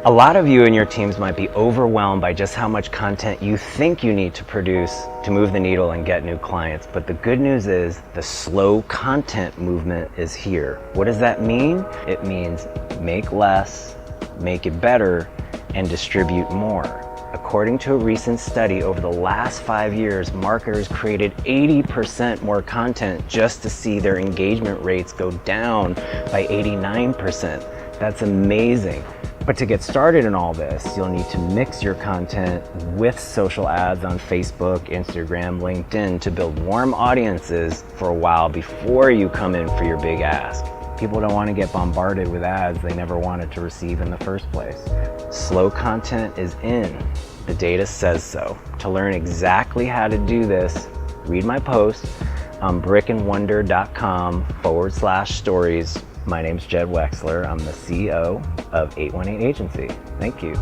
A lot of you and your teams might be overwhelmed by just how much content you think you need to produce to move the needle and get new clients. But the good news is the slow content movement is here. What does that mean? It means make less, make it better, and distribute more. According to a recent study, over the last 5 years, marketers created 80% more content just to see their engagement rates go down by 89%. That's amazing. But to get started in all this, you'll need to mix your content with social ads on Facebook, Instagram, LinkedIn to build warm audiences for a while before you come in for your big ask. People don't want to get bombarded with ads they never wanted to receive in the first place. Slow content is in. The data says so. To learn exactly how to do this, read my post on brickandwonder.com/stories. My name's Jed Wexler. I'm the CEO of 818 Agency. Thank you.